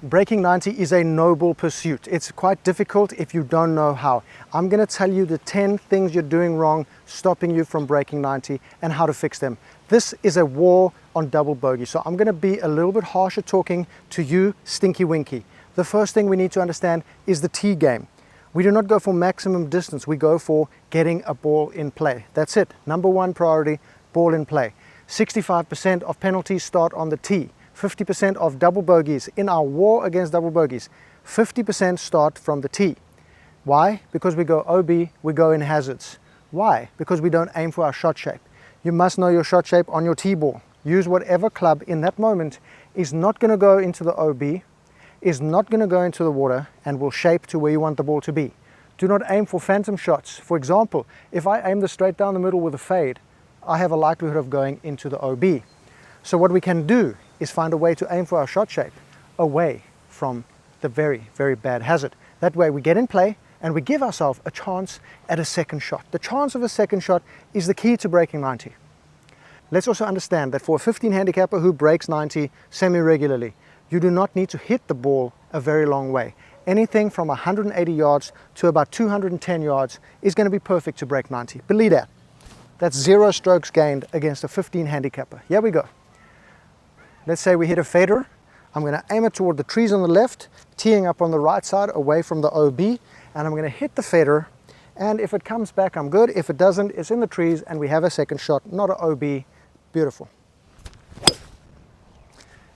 Breaking 90 is a noble pursuit. It's quite difficult if you don't know how. I'm going to tell you the 10 things you're doing wrong, stopping you from breaking 90, and how to fix them. This is a war on double bogey, so I'm going to be a little bit harsher talking to you, Stinky Winky. The first thing we need to understand is the tee game. We do not go for maximum distance, we go for getting a ball in play. That's it. Number one priority, ball in play. 65% of penalties start on the tee. 50% of double bogeys in our war against double bogeys, 50% start from the tee. Why? Because we go OB, we go in hazards. Why? Because we don't aim for our shot shape. You must know your shot shape on your tee ball. Use whatever club in that moment is not going to go into the OB, is not going to go into the water, and will shape to where you want the ball to be. Do not aim for phantom shots. For example, if I aim this straight down the middle with a fade, I have a likelihood of going into the OB. So what we can do is find a way to aim for our shot shape away from the very, very bad hazard. That way we get in play and we give ourselves a chance at a second shot. The chance of a second shot is the key to breaking 90. Let's also understand that for a 15 handicapper who breaks 90 semi-regularly, you do not need to hit the ball a very long way. Anything from 180 yards to about 210 yards is going to be perfect to break 90. Believe that. That's 0 strokes gained against a 15 handicapper. Here we go. Let's say we hit a fader. I'm going to aim it toward the trees on the left, teeing up on the right side away from the OB, and I'm going to hit the fader, and if it comes back, I'm good. If it doesn't, it's in the trees and we have a second shot, not an OB. Beautiful.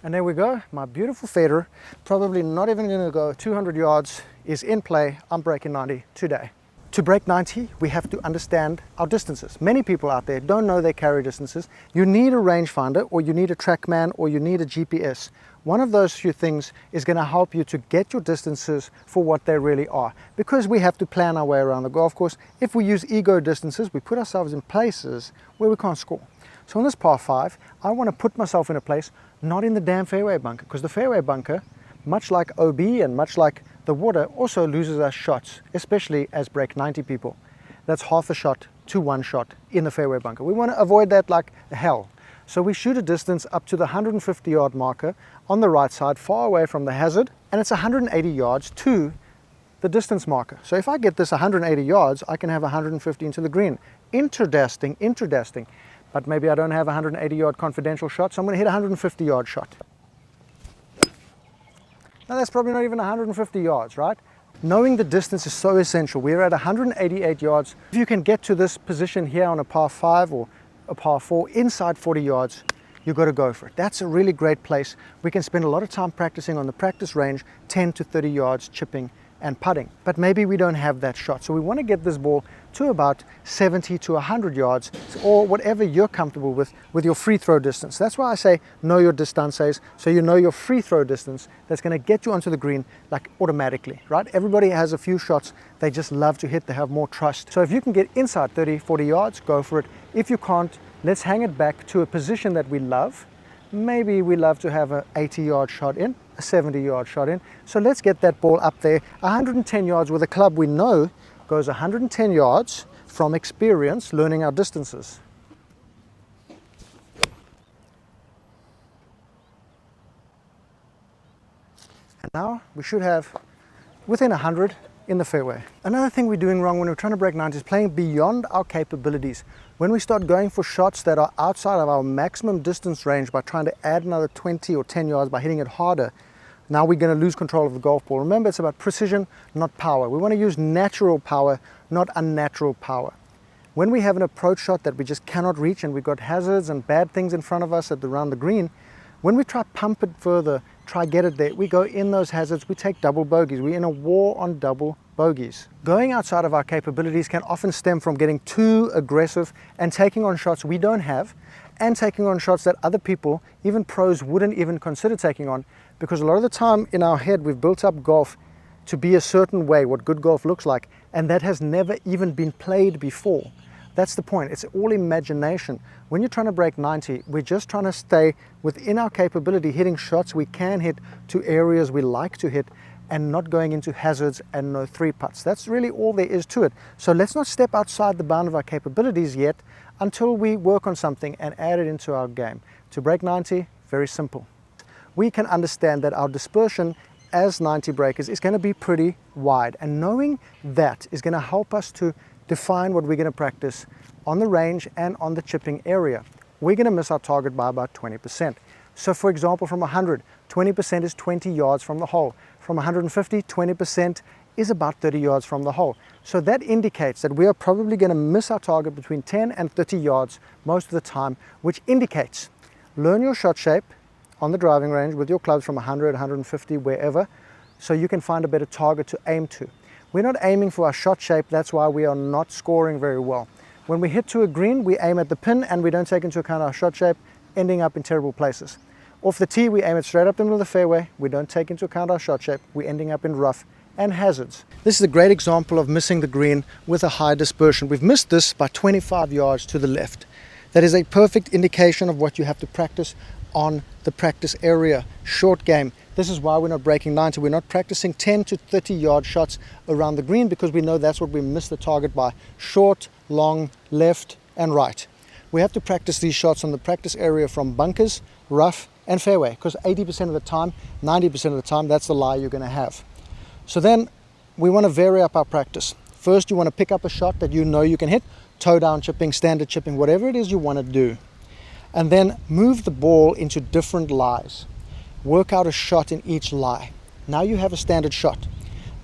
And there we go, my beautiful fader, probably not even going to go 200 yards, is in play. I'm breaking 90 today. To break 90, we have to understand our distances. Many people out there don't know their carry distances. You need a rangefinder, or you need a TrackMan, or you need a GPS. One of those few things is going to help you to get your distances for what they really are. Because we have to plan our way around the golf course, if we use ego distances, we put ourselves in places where we can't score. So on this par 5, I want to put myself in a place not in the damn fairway bunker, because the fairway bunker, much like OB and much like the water, also loses us shots, especially as break 90 people. That's half a shot to 1 shot in the fairway bunker. We want to avoid that like hell. So we shoot a distance up to the 150 yard marker on the right side, far away from the hazard, and it's 180 yards to the distance marker. So if I get this 180 yards, I can have 115 to the green. Interesting. But maybe I don't have a 180 yard confidential shot, so I'm going to hit a 150 yard shot. Now that's probably not even 150 yards, right? Knowing the distance is so essential. We're at 188 yards. If you can get to this position here on a par 5 or a par 4 inside 40 yards, you've got to go for it. That's a really great place. We can spend a lot of time practicing on the practice range, 10 to 30 yards chipping and putting. But maybe we don't have that shot. So we want to get this ball to about 70 to 100 yards, or whatever you're comfortable with your free throw distance. That's why I say know your distances, so you know your free throw distance that's going to get you onto the green like automatically, right? Everybody has a few shots they just love to hit, they have more trust. So if you can get inside 30, 40 yards, go for it. If you can't, let's hang it back to a position that we love. Maybe we love to have an 80 yard shot in, a 70 yard shot in. So let's get that ball up there, 110 yards with a club we know goes 110 yards from experience, learning our distances. And now we should have within 100 in the fairway. Another thing we're doing wrong when we're trying to break 90 is playing beyond our capabilities. When we start going for shots that are outside of our maximum distance range by trying to add another 20 or 10 yards by hitting it harder, now we're going to lose control of the golf ball. Remember, it's about precision, not power. We want to use natural power, not unnatural power. When we have an approach shot that we just cannot reach and we've got hazards and bad things in front of us around the green, when we try pump it further, try get it there, we go in those hazards, we take double bogeys. We're in a war on double bogeys. Going outside of our capabilities can often stem from getting too aggressive and taking on shots we don't have, and taking on shots that other people, even pros, wouldn't even consider taking on, because a lot of the time in our head we've built up golf to be a certain way, what good golf looks like, and that has never even been played before. That's the point. It's all imagination. When you're trying to break 90, we're just trying to stay within our capability, hitting shots we can hit to areas we like to hit, and not going into hazards and no 3-putts. That's really all there is to it. So let's not step outside the bound of our capabilities yet until we work on something and add it into our game. To break 90, very simple. We can understand that our dispersion as 90 breakers is going to be pretty wide, and knowing that is going to help us to define what we're going to practice on the range and on the chipping area. We're going to miss our target by about 20%. So for example, from 100, 20% is 20 yards from the hole. From 150, 20% is about 30 yards from the hole. So that indicates that we are probably going to miss our target between 10 and 30 yards most of the time, which indicates learn your shot shape on the driving range with your clubs from 100, 150, wherever, so you can find a better target to aim to. We're not aiming for our shot shape, that's why we are not scoring very well. When we hit to a green, we aim at the pin and we don't take into account our shot shape, ending up in terrible places. Off the tee, we aim it straight up the middle of the fairway, we don't take into account our shot shape, we're ending up in rough and hazards. This is a great example of missing the green with a high dispersion. We've missed this by 25 yards to the left. That is a perfect indication of what you have to practice on the practice area. Short game. This is why we're not breaking 90. We're not practicing 10 to 30 yard shots around the green because we know that's what we miss the target by. Short, long, left and right. We have to practice these shots on the practice area from bunkers, rough and fairway, because 80% of the time, 90% of the time, that's the lie you're going to have. So then we want to vary up our practice. First, you want to pick up a shot that you know you can hit, toe down chipping, standard chipping, whatever it is you want to do. And then move the ball into different lies. Work out a shot in each lie. Now you have a standard shot.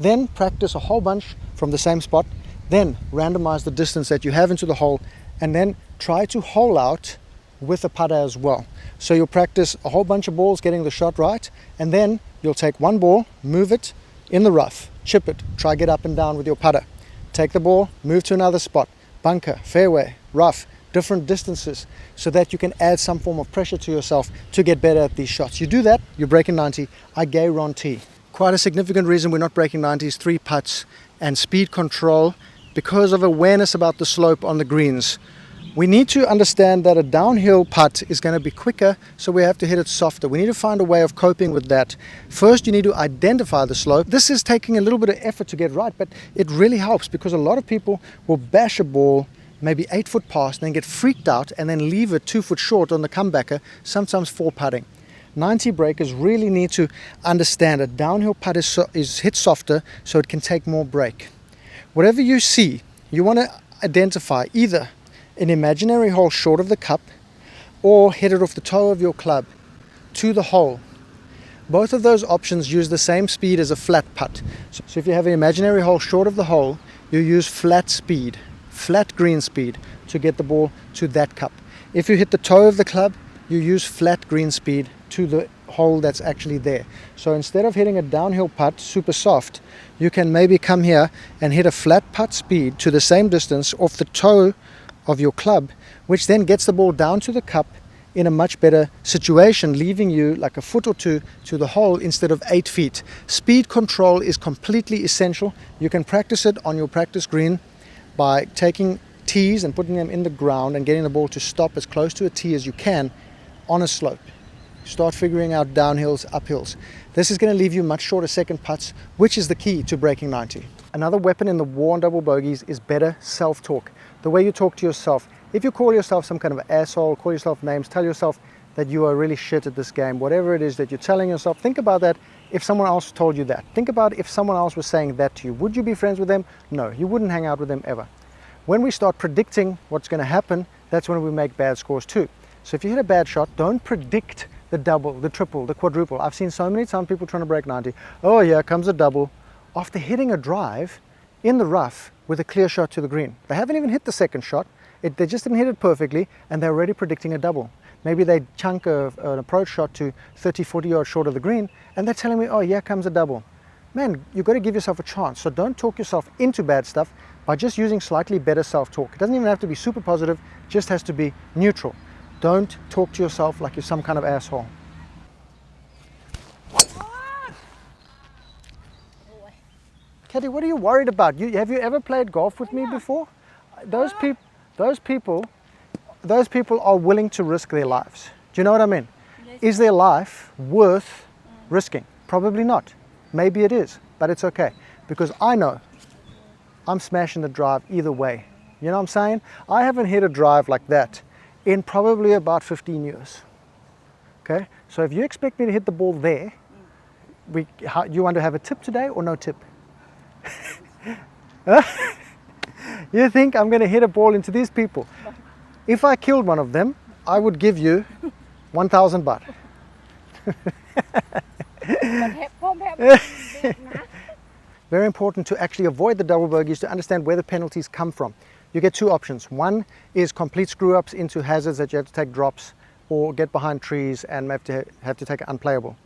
Then practice a whole bunch from the same spot. Then randomize the distance that you have into the hole, and then try to hole out with a putter as well. So you'll practice a whole bunch of balls getting the shot right, and then you'll take one ball, move it in the rough, chip it, try get up and down with your putter. Take the ball, move to another spot, bunker, fairway, rough, different distances, so that you can add some form of pressure to yourself to get better at these shots. You do that, you're breaking 90, I guarantee. Quite a significant reason we're not breaking 90 is 3 putts and speed control because of awareness about the slope on the greens. We need to understand that a downhill putt is going to be quicker, so we have to hit it softer. We need to find a way of coping with that. First, you need to identify the slope. This is taking a little bit of effort to get right, but it really helps because a lot of people will bash a ball maybe 8 foot past and then get freaked out and then leave it 2 foot short on the comebacker, sometimes 4 putting. 90 breakers really need to understand a downhill putt is hit softer so it can take more break. Whatever you see, you want to identify either an imaginary hole short of the cup or hit it off the toe of your club to the hole. Both of those options use the same speed as a flat putt. So if you have an imaginary hole short of the hole, you use flat speed, flat green speed to get the ball to that cup. If you hit the toe of the club, you use flat green speed to the hole that's actually there. So instead of hitting a downhill putt super soft, you can maybe come here and hit a flat putt speed to the same distance off the toe of your club, which then gets the ball down to the cup in a much better situation, leaving you like a foot or two to the hole instead of 8 feet. Speed control is completely essential. You can practice it on your practice green by taking tees and putting them in the ground and getting the ball to stop as close to a tee as you can on a slope. Start figuring out downhills, uphills. This is going to leave you much shorter second putts, which is the key to breaking 90. Another weapon in the war on double bogeys is better self-talk. The way you talk to yourself. If you call yourself some kind of asshole, call yourself names, tell yourself that you are really shit at this game, whatever it is that you're telling yourself, think about that if someone else told you that. Think about if someone else was saying that to you. Would you be friends with them? No, you wouldn't hang out with them ever. When we start predicting what's going to happen, that's when we make bad scores too. So if you hit a bad shot, don't predict the double, the triple, the quadruple. I've seen so many times people trying to break 90. Oh yeah, comes a double. After hitting a drive in the rough with a clear shot to the green. They haven't even hit the second shot. They just didn't hit it perfectly and they're already predicting a double. Maybe they chunk an approach shot to 30, 40 yards short of the green and they're telling me, oh, here comes a double. Man, you've got to give yourself a chance. So don't talk yourself into bad stuff by just using slightly better self-talk. It doesn't even have to be super positive, it just has to be neutral. Don't talk to yourself like you're some kind of asshole. Katie, what are you worried about? Have you ever played golf with me before? Those people are willing to risk their lives. Do you know what I mean? Is their life worth risking? Probably not. Maybe it is, but it's okay. Because I know I'm smashing the drive either way. You know what I'm saying? I haven't hit a drive like that in probably about 15 years. Okay? So if you expect me to hit the ball there, you want to have a tip today or no tip? Huh? You think I'm going to hit a ball into these people? If I killed one of them, I would give you 1,000 baht. Very important to actually avoid the double bogeys, to understand where the penalties come from. You get two options. One is complete screw-ups into hazards that you have to take drops or get behind trees and have to take it unplayable.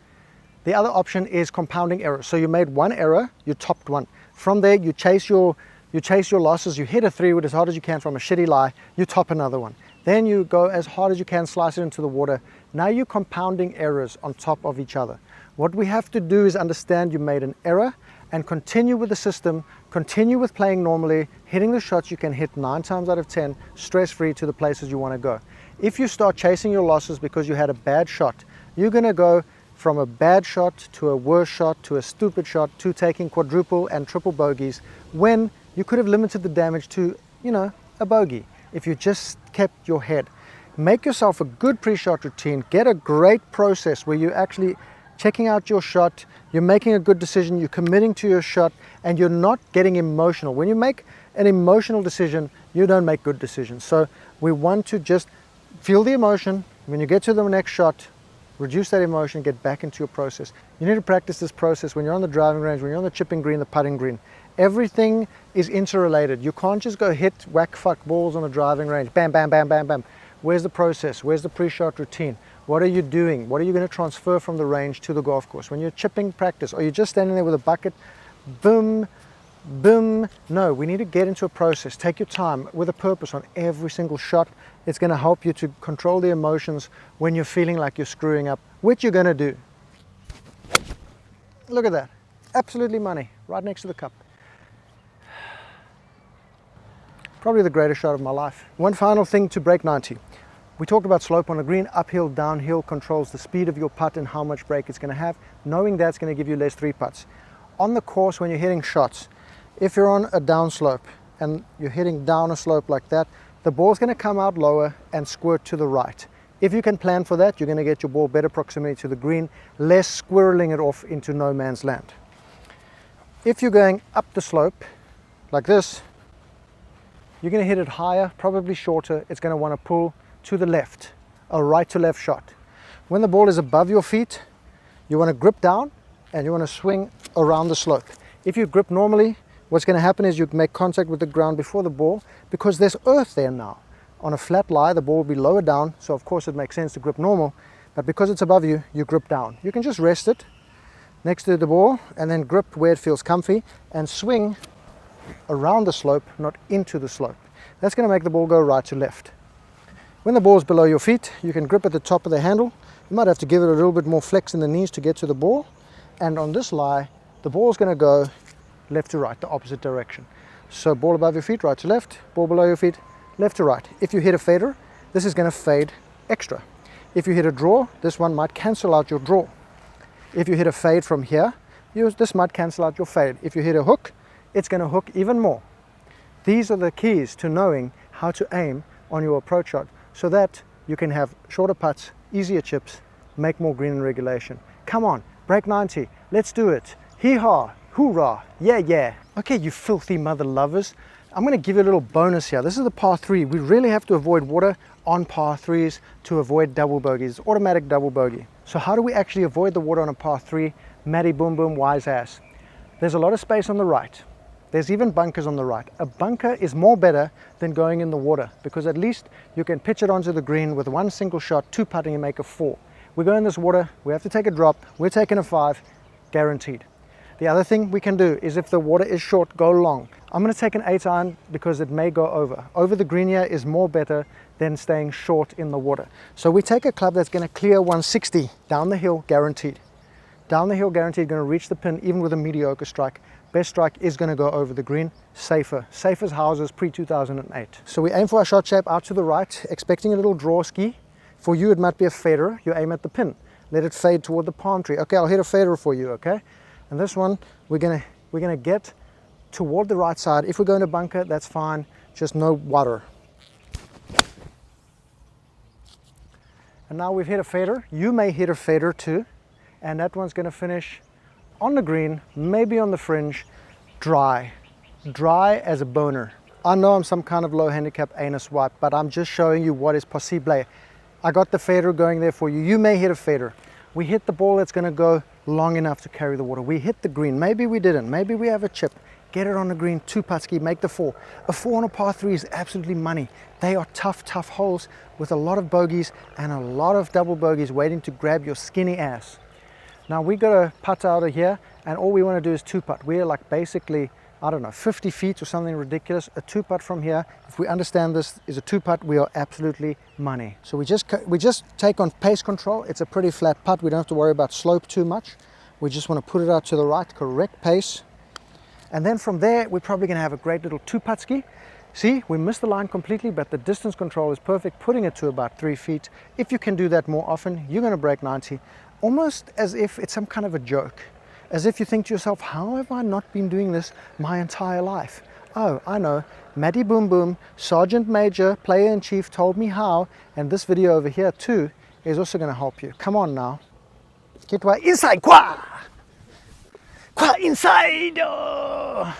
The other option is compounding errors. So you made one error, you topped one. From there, you chase your losses, you hit a 3-wood as hard as you can from a shitty lie, you top another one. Then you go as hard as you can, slice it into the water. Now you're compounding errors on top of each other. What we have to do is understand you made an error and continue with the system, continue with playing normally, hitting the shots you can hit 9 times out of 10, stress-free to the places you want to go. If you start chasing your losses because you had a bad shot, you're going to go from a bad shot to a worse shot to a stupid shot to taking quadruple and triple bogeys when you could have limited the damage to, a bogey if you just kept your head. Make yourself a good pre-shot routine, get a great process where you're actually checking out your shot, you're making a good decision, you're committing to your shot, and you're not getting emotional. When you make an emotional decision, you don't make good decisions. So we want to just feel the emotion. When you get to the next shot, reduce that emotion, get back into your process. You need to practice this process when you're on the driving range, when you're on the chipping green, the putting green. Everything is interrelated. You can't just go hit whack fuck balls on the driving range. Bam, bam, bam, bam, bam. Where's the process? Where's the pre-shot routine? What are you doing? What are you going to transfer from the range to the golf course? When you're chipping practice, are you just standing there with a bucket? Boom, boom. No, we need to get into a process. Take your time with a purpose on every single shot. It's going to help you to control the emotions when you're feeling like you're screwing up, which you're going to do. Look at that. Absolutely money, right next to the cup. Probably the greatest shot of my life. One final thing to break 90. We talked about slope on the green, uphill, downhill controls the speed of your putt and how much break it's going to have. Knowing that's going to give you less 3-putts. On the course, when you're hitting shots, if you're on a down slope and you're hitting down a slope like that, the ball's going to come out lower and squirt to the right. If you can plan for that, you're going to get your ball better proximity to the green, less squirreling it off into no man's land. If you're going up the slope like this, you're going to hit it higher, probably shorter. It's going to want to pull to the left, a right to left shot. When the ball is above your feet, you want to grip down and you want to swing around the slope. If you grip normally, what's going to happen is you make contact with the ground before the ball because there's earth there now. On a flat lie, the ball will be lower down, so of course it makes sense to grip normal, but because it's above you, you grip down. You can just rest it next to the ball and then grip where it feels comfy and swing around the slope, not into the slope. That's going to make the ball go right to left. When the ball is below your feet, you can grip at the top of the handle. You might have to give it a little bit more flex in the knees to get to the ball. And on this lie, the ball is going to go left to right, the opposite direction. So ball above your feet, right to left, ball below your feet, left to right. If you hit a fader, this is going to fade extra. If you hit a draw, this one might cancel out your draw. If you hit a fade from here, this might cancel out your fade. If you hit a hook, it's going to hook even more. These are the keys to knowing how to aim on your approach shot so that you can have shorter putts, easier chips, make more green in regulation. Come on, break 90. Let's do it. Hee-haw, hoorah, yeah, yeah. Okay, you filthy mother lovers. I'm going to give you a little bonus here. This is the par 3. We really have to avoid water on par 3s to avoid double bogeys. It's automatic double bogey. So how do we actually avoid the water on a par 3? Matty boom boom, wise ass. There's a lot of space on the right. There's even bunkers on the right. A bunker is more better than going in the water because at least you can pitch it onto the green with one single shot, 2-putting and make a 4. We go in this water, we have to take a drop, we're taking a 5, guaranteed. The other thing we can do is if the water is short, go long. I'm going to take an 8-iron because it may go over. Over the green here is more better than staying short in the water. So we take a club that's going to clear 160 down the hill, guaranteed. Down the hill, guaranteed, going to reach the pin even with a mediocre strike. Best strike is going to go over the green, safer. Safe as houses pre-2008. So we aim for our shot shape out to the right, expecting a little draw ski. For you, it might be a fader. You aim at the pin. Let it fade toward the palm tree. Okay, I'll hit a fader for you, okay? And this one, we're gonna get toward the right side. If we go in a bunker, that's fine. Just no water. And now we've hit a fader. You may hit a fader too. And that one's going to finish on the green, maybe on the fringe, dry as a boner. I know I'm some kind of low handicap anus wipe, but I'm just showing you what is possible. I got the fader going there for you. You may hit a fader. We hit the ball that's going to go long enough to carry the water. We hit the green. Maybe we didn't. Maybe we have a chip. Get it on the green, 2-putt ski, make the 4. A 4 on a par 3 is absolutely money. They are tough holes with a lot of bogeys and a lot of double bogeys waiting to grab your skinny ass. Now we got a putt out of here, and all we want to do is 2-putt. We're like basically, I don't know, 50 feet or something ridiculous. A 2-putt from here, if we understand this is a 2-putt, we are absolutely money. So we just take on pace control. It's a pretty flat putt. We don't have to worry about slope too much. We just want to put it out to the right, correct pace. And then from there, we're probably going to have a great little 2-putt ski. See, we missed the line completely, but the distance control is perfect, putting it to about 3 feet. If you can do that more often, you're going to break 90, almost as if it's some kind of a joke. As if you think to yourself, how have I not been doing this my entire life? Oh, I know, Matty Boom Boom, Sergeant Major, Player-in-Chief told me how, and this video over here too is also going to help you. Come on now. Get inside, qua inside! Oh.